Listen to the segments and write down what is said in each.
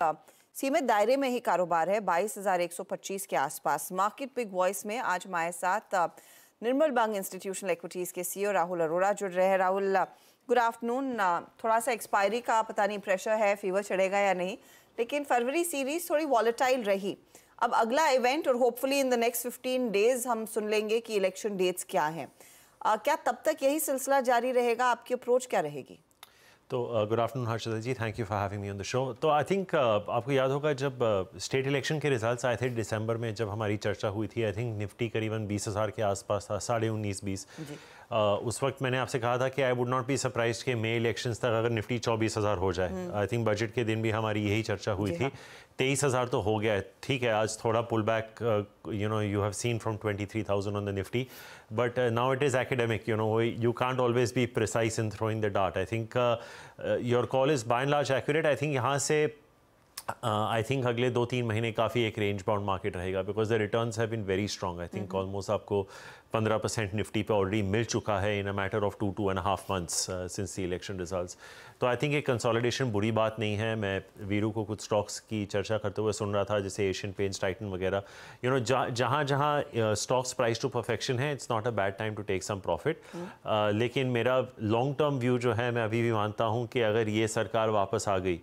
सीमित दायरे में ही कारोबार है, 22,125 के आसपास। मार्केट बिग वॉइस में आज हमारे साथ निर्मल बंग इंस्टीट्यूशनल इक्विटीज के सीईओ राहुल अरोड़ा जुड़ रहे हैं। Rahul, good afternoon. थोड़ा सा एक्सपायरी का पता नहीं प्रेशर है, फीवर चढ़ेगा या नहीं, लेकिन फरवरी सीरीज थोड़ी वॉलेटाइल रही। अब अगला इवेंट और hopefully in the next 15 days हम सुन लेंगे कि इलेक्शन डेट्स क्या हैं। क्या तब तक यही सिलसिला जारी रहेगा? आपकी अप्रोच क्या रहेगी? तो good afternoon Harshada ji, thank you for having me on the show. तो आई थिंक आपको याद होगा जब स्टेट इलेक्शन के रिजल्ट्स आए थे दिसंबर में, जब हमारी चर्चा हुई थी, आई थिंक निफ्टी करीबन 20,000 के आसपास था, 19.5-20। उस वक्त मैंने आपसे कहा था कि आई वुड नॉट बी सरप्राइज कि मई इलेक्शंस तक अगर निफ्टी 24,000 हो जाए। आई थिंक बजट के दिन भी हमारी यही चर्चा हुई थी। 23,000 तो हो गया है, ठीक है, आज थोड़ा pull back you have seen from 23,000 on the Nifty, but now it is academic, you can't always be precise in throwing the dart. I think your call is by and large accurate. I think यहाँ से I think अगले 2-3 महीने काफ़ी एक range bound market रहेगा, because the returns have been very strong. I think almost आपको 15% निफ्टी पे already मिल चुका है in a matter of 2.5 months since the election results. तो आई थिंक ये कंसोलिडेशन बुरी बात नहीं है। मैं वीरू को कुछ स्टॉक्स की चर्चा करते हुए सुन रहा था, जैसे एशियन पेंट्स, टाइटन वगैरह। जहाँ स्टॉक्स प्राइस टू परफेक्शन है, it's not a bad time to take some profit. लेकिन मेरा लॉन्ग टर्म व्यू जो है, मैं अभी भी मानता हूँ कि अगर ये सरकार वापस आ गई,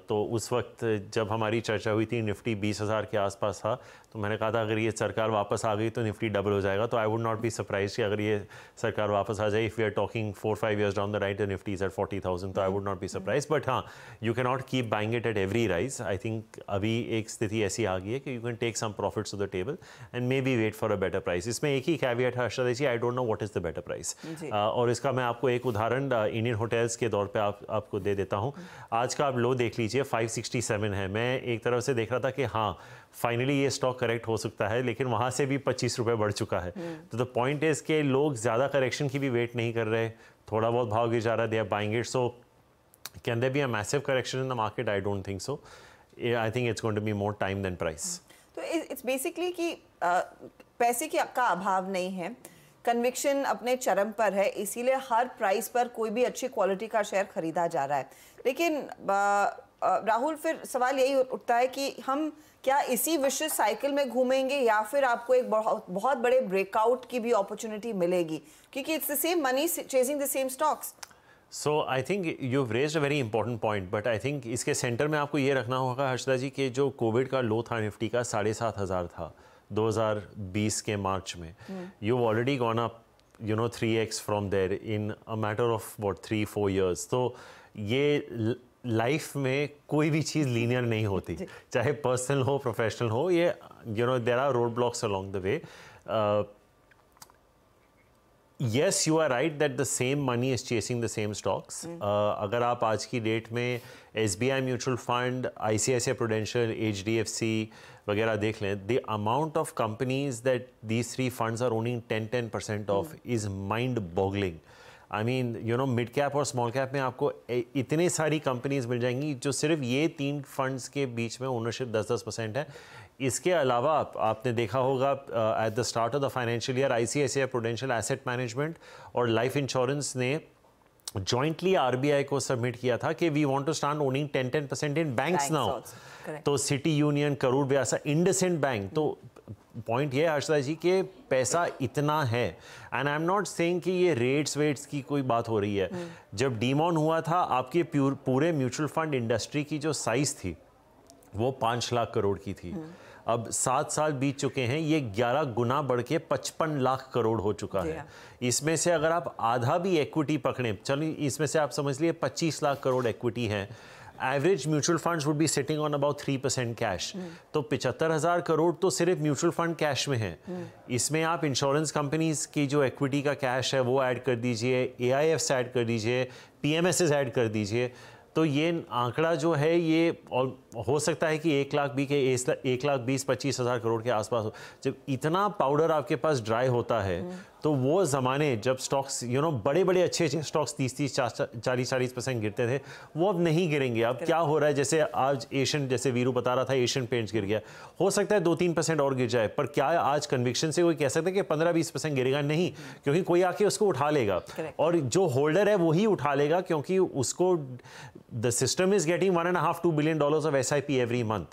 तो उस वक्त जब हमारी चर्चा हुई थी निफ्टी 20,000 के आसपास था, तो मैंने कहा था अगर ये सरकार वापस आ गई तो निफ्टी डबल हो जाएगा। तो I would not be surprise कि अगर ये सरकार वापस आ जाए, if we are talking 4-5 years down the right, the Nifty is at 40,000, तो I would not be surprise. But हाँ, you can not keep buying it at every rise. I think अभी एक स्थिति ऐसी आ गई है कि you can take some profits to the table and maybe wait for a better price. इसमें एक ही कैविएट है Harshada ji, I don't know what is the better price. और इसका मैं आपको एक उदाहरण इंडियन होटल्स के तौर पर आपको दे देता हूँ। आज का आप लो देख लीजिए, 567 है। मैं एक तरफ से देख रहा था कि हाँ फाइनली ये स्टॉक करेक्ट हो सकता है, लेकिन वहाँ से भी 25 रुपये बढ़ चुका है। तो द पॉइंट इज कि लोग ज़्यादा करेक्शन की भी वेट नहीं कर रहे, थोड़ा बहुत भाव गिर जा रहा है, they are buying it. So can there be a massive correction in the market? I don't think so. I think it's going to be more time than price. तो इट्स बेसिकली कि पैसे का अभाव नहीं है, कन्विक्शन अपने चरम पर है, इसीलिए हर प्राइस पर कोई भी अच्छी क्वालिटी का शेयर खरीदा जा रहा है। लेकिन राहुल, फिर सवाल यही उठता है कि हम क्या इसी विशेष साइकिल में घूमेंगे, या फिर आपको एक बहुत बड़े ब्रेकआउट की भी अपॉर्चुनिटी मिलेगी, क्योंकि it's the same money chasing the same stocks. So I think you have raised a very important point, but I think इसके सेंटर में आपको ये रखना होगा हर्षदा जी कि जो कोविड का लो था निफ्टी का 7,500 था 2020 के मार्च में, you already gone up 3x from there in a matter of 3-4 years। तो ये लाइफ में कोई भी चीज़ लीनियर नहीं होती, चाहे पर्सनल हो, प्रोफेशनल हो। ये there are road blocks along the way. Yes, you are right that the same money is chasing the same stocks. अगर आप आज की डेट में SBI mutual fund, ICICI prudential, HDFC वगैरह देख लें, the amount of companies that these three funds are owning 10% of is mind boggling. I mean mid cap और small cap में आपको इतनी सारी कंपनीज मिल जाएंगी जो सिर्फ ये 3 फंड्स के बीच में ओनरशिप 10% है। इसके अलावा आपने देखा होगा at the start of the financial year ICICI Prudential asset management और लाइफ इंश्योरेंस ने जॉइंटली RBI को सबमिट किया था कि we want to start owning 10% in banks now. तो City Union, Karur Vysya, IndusInd bank. तो पॉइंट ये है हर्षदा जी कि पैसा इतना है, and I am not saying कि ये रेट्स वेट्स की कोई बात हो रही है। जब डीमॉन हुआ था, आपके पूरे म्यूचुअल फंड इंडस्ट्री की जो साइज थी वो 5 लाख करोड़ की थी। अब 7 साल बीत चुके हैं, ये 11 गुना बढ़ के 55 लाख करोड़ हो चुका है। इसमें से अगर आप आधा भी इक्विटी पकड़ें, चलिए इसमें से आप समझ लिए 25 लाख करोड़ इक्विटी है। Average mutual funds would be sitting on about 3% cash. तो 75,000 करोड़ तो सिर्फ म्यूचुअल फंड कैश में है। इसमें आप इंश्योरेंस कंपनीज की जो इक्विटी का कैश है वो ऐड कर दीजिए, AIFs ऐड कर दीजिए, PMSs ऐड कर दीजिए। तो ये आंकड़ा जो है ये हो सकता है कि 1,20,25,000 करोड़ के आसपास हो। जब इतना पाउडर आपके पास ड्राई होता है तो वो ज़माने जब स्टॉक्स बड़े बड़े अच्छे स्टॉक्स 30-40% गिरते थे, वो अब नहीं गिरेंगे। अब क्या हो रहा है, जैसे आज एशियन, जैसे वीरू बता रहा था, एशियन पेंट्स गिर गया, हो सकता है 2-3% और गिर जाए, पर क्या आज कन्विक्शन से कोई कह सकता है कि 15-20% गिरेगा? नहीं, क्योंकि कोई आके उसको उठा लेगा, और जो होल्डर है वही उठा लेगा, क्योंकि उसको the system is getting $1.5-2 billion of SIP every month.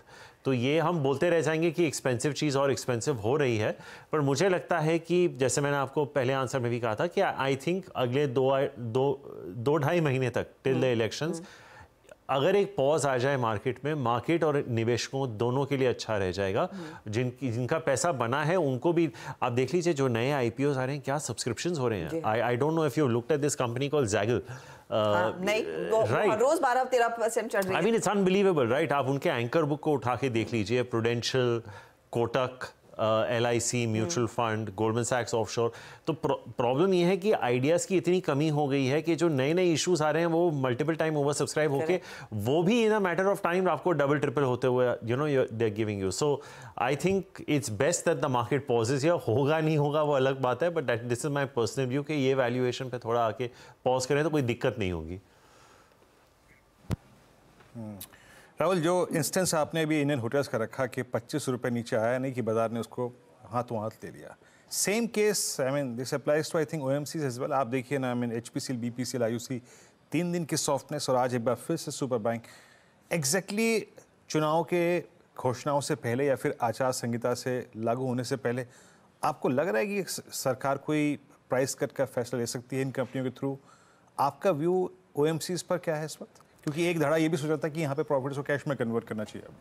तो ये हम बोलते रह जाएंगे कि एक्सपेंसिव चीज़ और एक्सपेंसिव हो रही है, पर मुझे लगता है कि जैसे मैंने आपको पहले आंसर में भी कहा था कि आई थिंक अगले 2-2.5 महीने तक टिल द इलेक्शंस अगर एक पॉज आ जाए मार्केट में, मार्केट और निवेशकों दोनों के लिए अच्छा रह जाएगा। जिनका पैसा बना है उनको भी आप देख लीजिए, जो नए IPOs आ रहे हैं, क्या सब्सक्रिप्शंस हो रहे हैं। I don't know if you looked at this company called Zaggle। नहीं, रोज 12-13% चढ़ रही है। I mean it's unbelievable, right? आप उनके एंकर बुक को उठा के देख लीजिए, Prudential, Kotak, LIC mutual fund, Goldman सैक्स ऑफशोर। तो प्रॉब्लम ये है कि आइडियाज़ की इतनी कमी हो गई है कि जो नए नए इश्यूज आ रहे हैं वो मल्टीपल टाइम ओवर सब्सक्राइब होके वो भी in a matter of time आपको डबल ट्रिपल होते हुए they are giving you. So I think it's best that the market pauses. या होगा नहीं होगा वो अलग बात है, but this is my personal view कि ये वैल्यूएशन पे थोड़ा आके पॉज करें तो कोई दिक्कत नहीं होगी। राहुल, जो इंस्टेंस आपने अभी इंडियन होटल्स का रखा कि 25 रुपये नीचे आया नहीं कि बाजार ने उसको हाथों हाथ ले लिया, same case I mean this applies to I think OMCs as well. आप देखिए ना, I mean HPCL, BPCL, IOC 3 दिन की सॉफ्टनेस और आज एक बार फिर से सुपर बैंक एग्जैक्टली चुनाव के घोषणाओं से पहले या फिर आचार संहिता से लागू होने से पहले आपको लग रहा है कि सरकार कोई प्राइस कट का फैसला ले सकती है इन कंपनियों के थ्रू? आपका व्यू OMCs पर क्या है इस वक्त? क्योंकि एक धड़ा ये भी सोचा था कि यहाँ पे प्रॉफिट्स को कैश में कन्वर्ट करना चाहिए अब।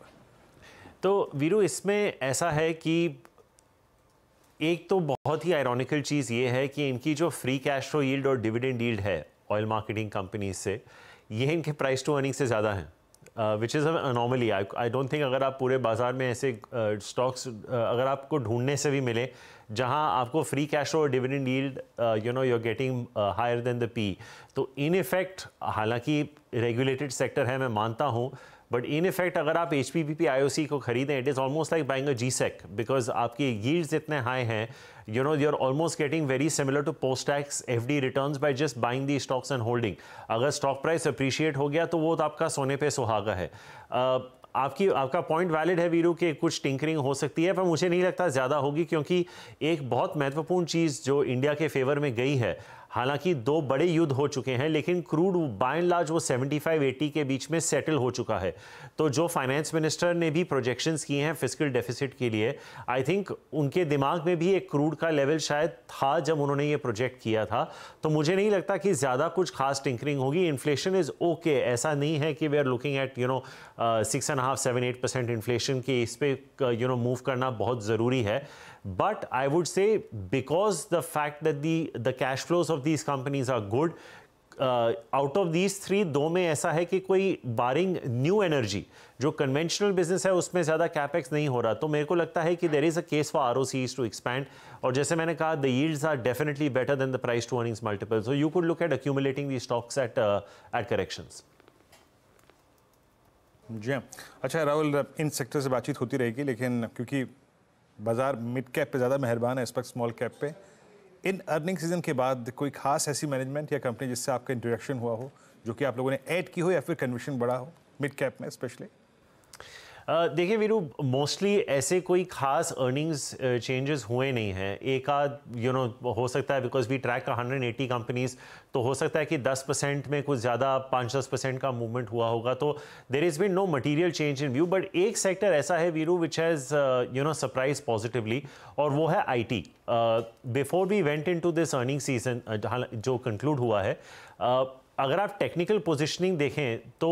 तो वीरू, इसमें ऐसा है कि एक तो बहुत ही आयरॉनिकल चीज़ ये है कि इनकी जो फ्री कैश फ्लो यील्ड और डिविडेंड यील्ड है ऑयल मार्केटिंग कंपनीज से, ये इनके प्राइस टू अर्निंग से ज़्यादा है, which is anomaly. I don't think अगर आप पूरे बाजार में ऐसे स्टॉक्स अगर आपको ढूंढने से भी मिले जहां आपको फ्री कैश और dividend yield you are getting higher than the P, तो इन इफेक्ट, हालांकि रेगुलेटेड सेक्टर है मैं मानता हूं, बट इन इफेक्ट अगर आप HPPP IOC को खरीदें, it is almost like buying a GSEC, because आपकी यील्ड्स इतने हाई हैं, you are almost getting very similar to post tax FD returns by just buying the stocks and holding. अगर stock price appreciate हो गया तो वो तो आपका सोने पे सुहागा है। आपका पॉइंट वैलिड है वीरू कि कुछ टिंकरिंग हो सकती है, पर मुझे नहीं लगता ज़्यादा होगी, क्योंकि एक बहुत महत्वपूर्ण चीज़ जो इंडिया के फेवर में गई है, हालांकि 2 बड़े युद्ध हो चुके हैं, लेकिन क्रूड बाय एंड लार्ज वो 75-80 के बीच में सेटल हो चुका है। तो जो फाइनेंस मिनिस्टर ने भी प्रोजेक्शंस किए हैं फिस्कल डेफिसिट के लिए, आई थिंक उनके दिमाग में भी एक क्रूड का लेवल शायद था जब उन्होंने ये प्रोजेक्ट किया था। तो मुझे नहीं लगता कि ज़्यादा कुछ खास टिंकरिंग होगी। इन्फ्लेशन इज़ ओके, ऐसा नहीं है कि we are looking at 6.5-7-8% inflation के इस पे मूव करना बहुत ज़रूरी है। But I would say, because the fact that the cash flows of these companies are good, out of these 3, 2 में ऐसा है कि कोई barring new energy, जो conventional business है उसमें ज़्यादा capex नहीं हो रहा, तो मेरे को लगता है कि there is a case for ROCs to expand। और जैसे मैंने कहा, the yields are definitely better than the price to earnings multiple, so you could look at accumulating these stocks at corrections। जी हाँ। अच्छा राहुल, इन सेक्टर से बातचीत होती रहेगी, लेकिन क्योंकि बाजार मिड कैप पे ज़्यादा मेहरबान है इस वक्त स्मॉल कैप पे, इन अर्निंग सीजन के बाद कोई खास ऐसी मैनेजमेंट या कंपनी जिससे आपका इंट्रोडक्शन हुआ हो, जो कि आप लोगों ने ऐड की हो या फिर कन्विक्शन बढ़ा हो मिड कैप में स्पेशली? देखिए वीरू, मोस्टली ऐसे कोई खास अर्निंग्स चेंजेस हुए नहीं हैं। एक आध हो सकता है, बिकॉज वी ट्रैक 180 कंपनीज, तो हो सकता है कि 10% में कुछ ज़्यादा 5-10% का मूवमेंट हुआ होगा, तो there is been no material change in view. But एक सेक्टर ऐसा है Veeru which has surprise positively, और वो है IT। Before we went into this earning season जो कंक्लूड हुआ है, अगर आप टेक्निकल पोजिशनिंग देखें तो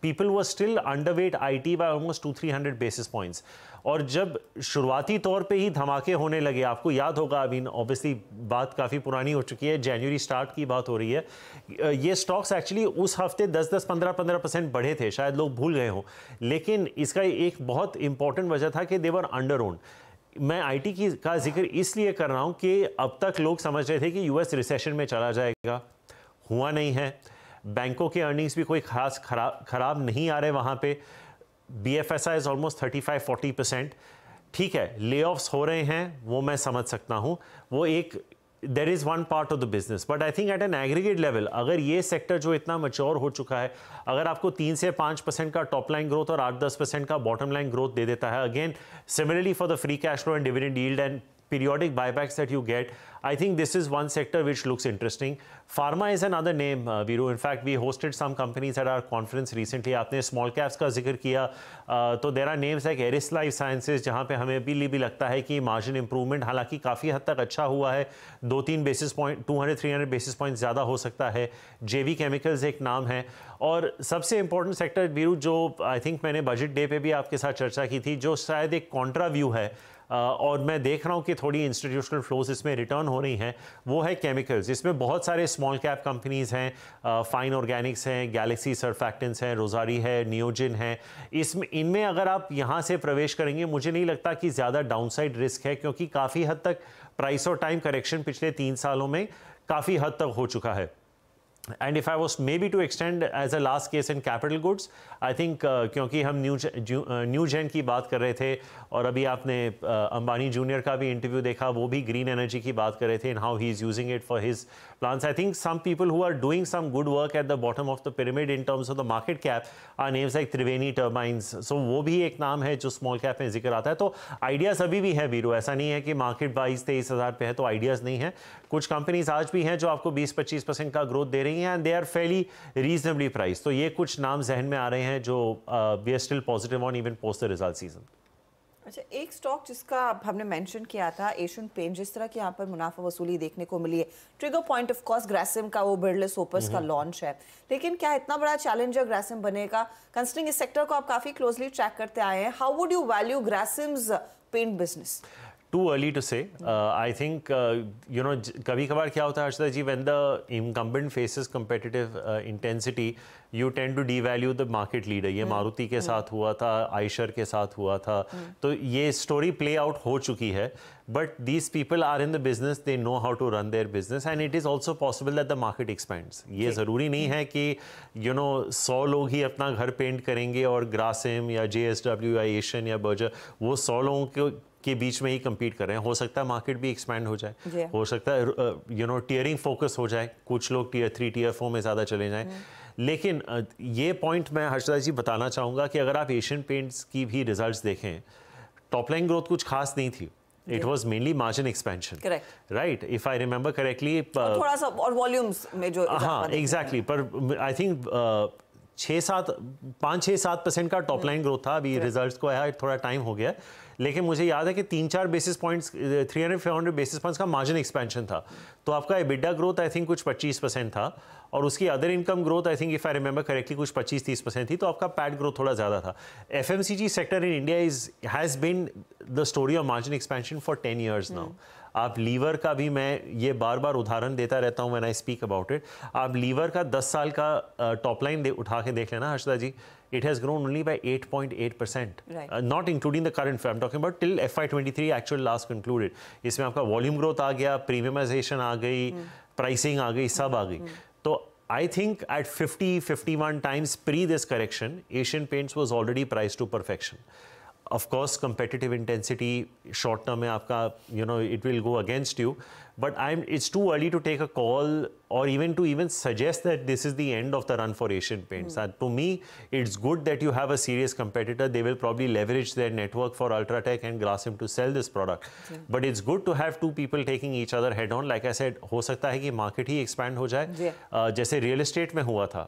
people were still underweight IT by almost 200-300 basis points. और जब शुरुआती तौर पे ही धमाके होने लगे, आपको याद होगा, अभी ऑब्वियसली बात काफ़ी पुरानी हो चुकी है, जनवरी स्टार्ट की बात हो रही है, ये स्टॉक्स एक्चुअली उस हफ्ते 10-10, 15-15% बढ़े थे, शायद लोग भूल गए हों, लेकिन इसका एक बहुत इंपॉर्टेंट वजह था कि दे वर अंडर ओन्ड। मैं IT का जिक्र इसलिए कर रहा हूँ कि अब तक लोग समझ रहे थे कि US रिसेशन में चला जाएगा, हुआ नहीं है। बैंकों के अर्निंग्स भी कोई खास खराब नहीं आ रहे वहाँ पे। BFSI is almost 35-40%। ठीक है, ले ऑफ्स हो रहे हैं, वो मैं समझ सकता हूँ, वो एक there is one part of the business, but I think at an aggregate level अगर ये सेक्टर जो इतना मैच्योर हो चुका है, अगर आपको 3 से 5% का टॉप लाइन ग्रोथ और 8-10% का बॉटम लाइन ग्रोथ दे देता है, again similarly for the free cash flow and dividend yield and periodic buybacks that you get, I think this is one sector which looks interesting. Pharma is another name, Viru. In fact, we hosted some companies at our conference recently. आपने small caps का जिक्र किया, तो there are names like Eris Life Sciences, जहाँ पे हमें भी लगता है कि margin improvement हालांकि काफ़ी हद तक अच्छा हुआ है, 2-3 basis point, 200-300 basis points ज़्यादा हो सकता है. JV Chemicals एक नाम है, और सबसे इम्पोर्टेंट सेक्टर वीरू जो आई थिंक मैंने बजट डे पे भी आपके साथ चर्चा की थी, जो शायद एक कॉन्ट्रा व्यू है, और मैं देख रहा हूँ कि थोड़ी इंस्टीट्यूशनल फ्लोज इसमें रिटर्न हो रही हैं, वो है केमिकल्स. इसमें बहुत सारे स्मॉल कैप कंपनीज़ हैं, फाइन ऑर्गेनिक्स हैं, गैलेक्सी सर्फैक्टेंट्स हैं, रोजारी है, नियोजिन है. इनमें अगर आप यहाँ से प्रवेश करेंगे, मुझे नहीं लगता कि ज़्यादा डाउनसाइड रिस्क है, क्योंकि काफ़ी हद तक प्राइस और टाइम करेक्शन पिछले 3 सालों में काफ़ी हद तक हो चुका है. And if I was maybe to extend as a last case in capital goods, I think क्योंकि हम न्यू जेन की बात कर रहे थे, और अभी आपने अंबानी जूनियर का भी इंटरव्यू देखा, वो भी ग्रीन एनर्जी की बात कर रहे थे, and how he is using it for his plans. I think some people who are doing some good work at the bottom of the pyramid in terms of the market cap are names like Triveni Turbines. So वो भी एक नाम है जो small cap में जिक्र आता है. तो आइडियाज़ अभी भी है वीरू, ऐसा नहीं है कि मार्केट 22-23 हज़ार पे है तो आइडियाज़ नहीं है. कुछ कंपनीज आज भी हैं जो आपको 20-25% का ग्रोथ दे रही हैं, and they are fairly reasonably price. तो ये कुछ नाम जहन में आ रहे हैं जो we are still positive on even post the result season. अच्छा, एक स्टॉक जिसका हमने मेंशन किया था, एशियन पेंट, जिस तरह की यहाँ पर मुनाफा वसूली देखने को मिली है, trigger point of course Grasim का वो बिरलेस ओपस का लॉन्च है, लेकिन क्या इतना बड़ा चैलेंजर ग्रासिम बनेगा? कंसिडरिंग इस सेक्टर को आप काफी क्लोजली ट्रैक करते आए हैं, how would you value Grasim's paint business? Too early to say. I think you know, कभी कभार क्या होता है हर्षदा जी, when the incumbent faces competitive intensity, you tend to devalue the market leader. ये मारुति के साथ हुआ था, आयशर के साथ हुआ था, तो ये स्टोरी प्ले आउट हो चुकी है. But these people are in the business, they know how to run their business, and it is also possible that the market expands. ये ज़रूरी नहीं है कि you know 100 लोग ही अपना घर पेंट करेंगे और ग्रासिम या JSW या एशियन या बर्जर वो 100 लोगों के बीच में ही compete कर रहे हैं. हो सकता है मार्केट भी एक्सपैंड हो जाए, हो सकता है यू नो टियरिंग फोकस हो जाए, कुछ लोग टियर 3 टियर 4 में ज़्यादा चले जाएं. लेकिन ये पॉइंट मैं हर्षदा जी बताना चाहूँगा कि अगर आप एशियन पेंट्स की भी रिजल्ट्स देखें, टॉप लाइन ग्रोथ कुछ खास नहीं थी. It was mainly margin expansion. Correct. Right. If I remember correctly. थोड़ा सा और वॉल्यूम्स में जो. हाँ, exactly. पर I think 5-6-7% का टॉप लाइन ग्रोथ था. अभी रिजल्ट्स को आया थोड़ा टाइम हो गया, लेकिन मुझे याद है कि 3-4 बेसिस पॉइंट्स, 300-400 बेसिस पॉइंट्स का मार्जिन एक्सपेंशन था. तो आपका एबिडा ग्रोथ आई थिंक कुछ 25% था, और उसकी other income growth I think if I remember correctly कुछ 25-30% थी. तो आपका पैट ग्रोथ थोड़ा ज़्यादा था. FMCG sector in India has been the story of margin expansion for 10 years now. आप लीवर का भी, मैं ये बार बार उदाहरण देता रहता हूँ when I speak about it. आप लीवर का 10 साल का टॉप लाइन उठा के देख लेना हर्षदा जी, it has grown only by 8.8%. Right. Not including the current, I'm talking about till FY23 actual last concluded. इसमें आपका वॉल्यूम ग्रोथ आ गया, प्रीमियमाइजेशन आ गई, प्राइसिंग आ गई, सब आ गई. तो I think at 50-51 times pre this correction, Asian Paints was already priced to perfection. Of course, competitive intensity short term में आपका, you know, it will go against you. But it's too early to take a call or even to suggest that this is the end of the run for Asian Paints. To me, it's good that you have a serious competitor. They will probably leverage their network for Ultratech and Grasim to sell this product. But it's good to have two people taking each other head on. Like I said, हो सकता है कि market ही expand हो जाए. जैसे real estate में हुआ था,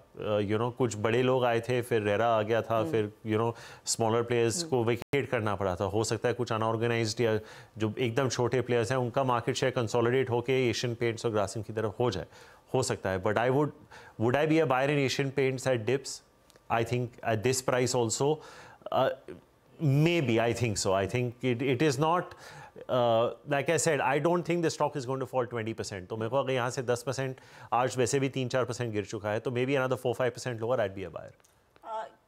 you know, कुछ बड़े लोग आए थे, फिर रेरा आ गया था, फिर you know smaller players को vacate करना पड़ा था. हो सकता है कुछ unorganized या जो एकदम छोटे players हैं, उनका market share consolidate होके एशियन पेंट्स और ग्रासिम की तरफ हो जाए, हो सकता है. But would I be a buyer in Asian Paints at dips? I think at this price also, maybe. I think so. I think it is not like I said, I don't think the stock is going to fall 20%. तो मेरे को अगर यहाँ से 10%, आज वैसे भी 3-4% गिर चुका है, तो maybe another 4-5% lower, I'd be a buyer.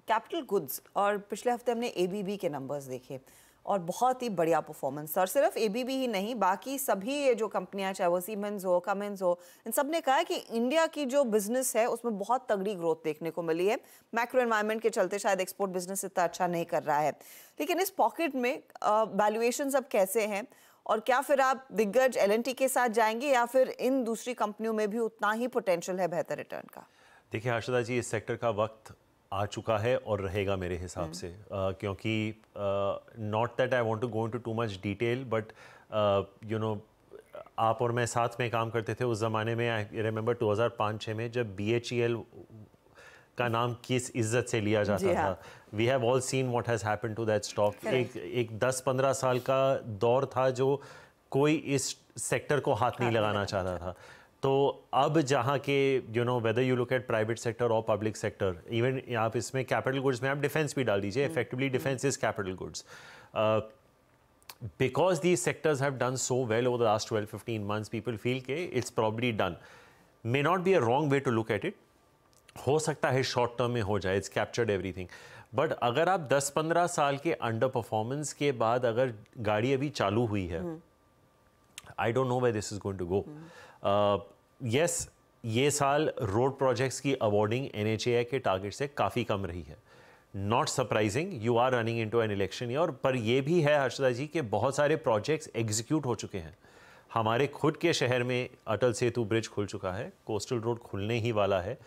Capital goods, और पिछले हफ्ते हमने ABB के नंबर्स देखे और बहुत ही बढ़िया परफॉर्मेंस. और सिर्फ ABB ही नहीं, बाकी सभी ये जो कंपनियां, चाहे वो सीमेंस हो, कमेंस हो, इन सब ने कहा है कि इंडिया की जो बिजनेस है उसमें बहुत तगड़ी ग्रोथ देखने को मिली है. मैक्रो एनवायरनमेंट के चलते शायद एक्सपोर्ट बिजनेस इतना अच्छा नहीं कर रहा है, लेकिन इस पॉकेट में वैल्यूएशंस अब कैसे हैं, और क्या फिर आप दिग्गज एल&टी के साथ जाएंगे या फिर इन दूसरी कंपनियों में भी उतना ही पोटेंशियल है बेहतर रिटर्न का? देखिए हर्षदा जी, इस सेक्टर का वक्त आ चुका है और रहेगा मेरे हिसाब से, क्योंकि not that I want to go into too much detail, but you know आप और मैं साथ में काम करते थे उस ज़माने में। आई रिमेंबर 2005-6 में जब BHEL का नाम किस इज्जत से लिया जाता था। We have all seen what has happened to that stock. एक 10-15 साल का दौर था जो कोई इस सेक्टर को हाथ नहीं लगाना चाहता था। तो अब जहाँ के whether you look at private sector और पब्लिक सेक्टर, इवन आप इसमें कैपिटल गुड्स में आप डिफेंस भी डाल दीजिए, effectively defence is capital goods. Because these sectors have done so well over the last 12-15 months, people feel कि it's probably done. May not be a wrong way to look at it. हो सकता है short term में हो जाए, it's captured everything. But अगर आप 10-15 साल के अंडर परफॉर्मेंस के बाद अगर गाड़ी अभी चालू हुई है, I don't know where this is going to go. Yes, ये साल रोड प्रोजेक्ट्स की अवॉर्डिंग NHAI के टारगेट से काफ़ी कम रही है। Not surprising, you are running into an election year. पर ये भी है हर्षदा जी कि बहुत सारे प्रोजेक्ट्स एग्जीक्यूट हो चुके हैं। हमारे खुद के शहर में अटल सेतु ब्रिज खुल चुका है, कोस्टल रोड खुलने ही वाला है।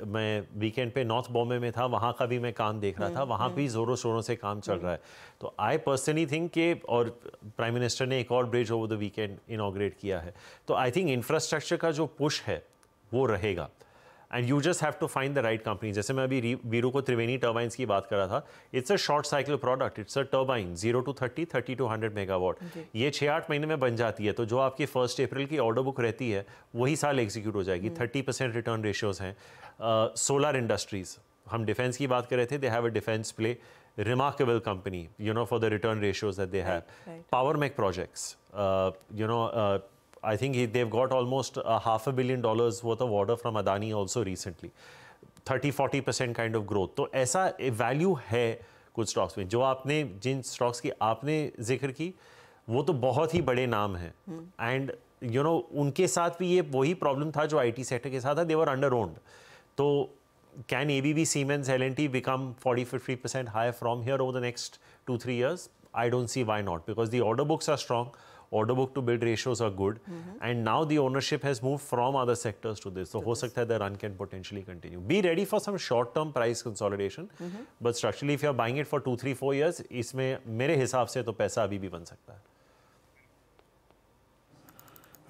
मैं वीकेंड पे नॉर्थ बॉम्बे में था, वहाँ का भी मैं काम देख रहा था, वहाँ भी ज़ोरों शोरों से काम चल रहा है। तो आई पर्सनली थिंक कि, और प्राइम मिनिस्टर ने एक और bridge over the weekend inaugurate किया है। तो आई थिंक इंफ्रास्ट्रक्चर का जो पुश है वो रहेगा, and you just have to find the right company. जैसे मैं अभी वीरू को त्रिवेणी टर्बाइंस की बात कर रहा था, it's a short cycle product, it's a turbine 0 to 30, 30 to 100 megawatt. ये 6-8 महीने में बन जाती है। तो जो आपकी 1 अप्रैल की ऑर्डर बुक रहती है वही साल एग्जीक्यूट हो जाएगी। 30% रिटर्न रेशियोज हैं। सोलर इंडस्ट्रीज, हम डिफेंस की बात कर रहे थे, they have a defence play, remarkable company for the return ratios that they have. Power make projects, I think they've got almost $500 million worth of order from Adani also recently. 30-40% kind of growth. तो ऐसा value है कुछ stocks में। जो आपने जिन stocks की आपने जिक्र की वो तो बहुत ही बड़े नाम हैं, एंड उनके साथ भी ये वही प्रॉब्लम था जो IT सेक्टर के साथ था, they were under owned. तो can ABB, Siemens, L&T become 40-50% higher from here over the next 2-3 years? I don't see why not, because the order books are strong. Order book to build ratios are good, and now the ownership has moved from other sectors to this. So हो सकता है the run can potentially continue. Be ready for some short-term price consolidation, but structurally if you are buying it for 2-3-4 years, इसमें मेरे हिसाब से तो पैसा अभी भी बन सकता है।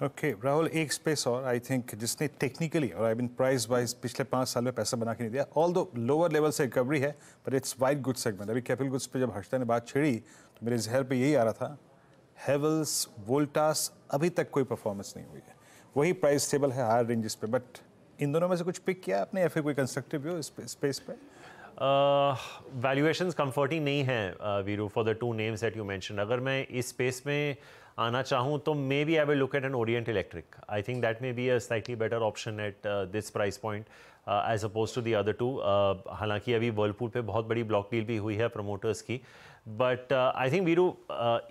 Okay, राहुल, एक स्पेस और आई थिंक जिसने टेक्निकली और आई मीन प्राइस वाइज पिछले 5 साल में पैसा बना के नहीं दिया, ऑल दो लोअर लेवल से रिकवरी है, but it's white good segment. अभी कैपिटल गुड्स पे जब हर्षदा ने बात छेड़ी तो मेरे जहर पे यही आ रहा था, हेवल्स, वोल्टास, अभी तक कोई परफॉर्मेंस नहीं हुई है, वही प्राइस स्टेबल है हायर रेंजेस पे। बट इन दोनों में से कुछ पिक किया आपने या फिर कोई कंस्ट्रक्टिव व्यू इस स्पेस पे? वैल्यूएशंस कंफर्टिंग नहीं है Veeru for the two names that you mention. अगर मैं इस स्पेस में आना चाहूँ तो maybe I will look at an Orient Electric. I think that maybe a slightly better option at this price point as oppose to the other two. हालांकि अभी Whirlpool पे बहुत बड़ी ब्लॉक डील भी हुई है promoters की, but I think Veeru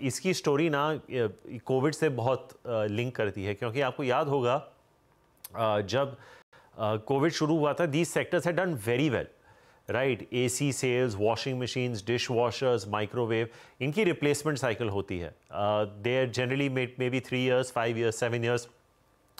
इसकी स्टोरी ना कोविड से बहुत लिंक करती है, क्योंकि आपको याद होगा जब कोविड शुरू हुआ था, these sectors had done very well, right? AC sales, washing machines, dish washers, microwave, इनकी रिप्लेसमेंट साइकिल होती है। They are generally maybe 3 years, 5 years, 7 years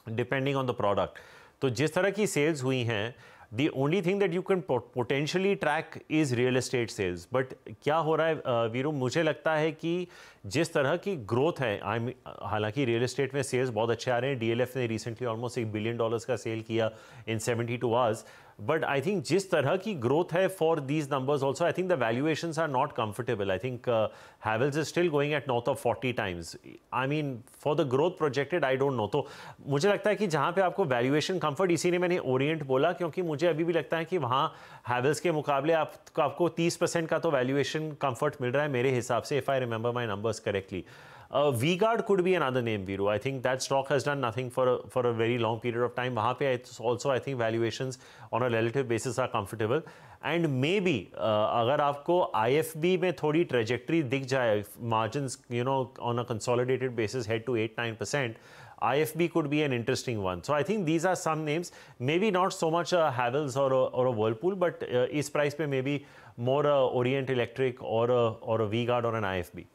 depending on the product. तो जिस तरह की सेल्स हुई हैं, the only thing that you can potentially track is real estate sales. But क्या हो रहा है वीरू, मुझे लगता है कि जिस तरह की ग्रोथ है, हालांकि रियल एस्टेट में सेल्स बहुत अच्छे आ रहे हैं। DLF ने रिसेंटली ऑलमोस्ट $1 billion का सेल किया in 72 hours, but I think जिस तरह की ग्रोथ है for these numbers also, I think the valuations are not comfortable. I think Havells is still going at north of 40 times. I mean for the growth projected I don't know. तो मुझे लगता है कि जहाँ पे आपको वैल्यूएशन कंफर्ट, इसीलिए मैंने ओरिएंट बोला, क्योंकि मुझे अभी भी लगता है कि वहाँ हैवेल्स के मुकाबले आपको 30% का तो वैल्यूएशन कंफर्ट मिल रहा है मेरे हिसाब से, if I remember my numbers correctly. V-Guard could be another name, Viru. I think that stock has done nothing for a very long period of time. वहाँ पे also I think valuations on a relative basis are comfortable. And maybe अगर आपको IFB में थोड़ी trajectory दिख जाए, margins on a consolidated basis head to 8-9%, IFB could be an interesting one. So I think these are some names. Maybe not so much a Havells or a Whirlpool, but इस price पे maybe more a Orient Electric or a V-Guard or an IFB.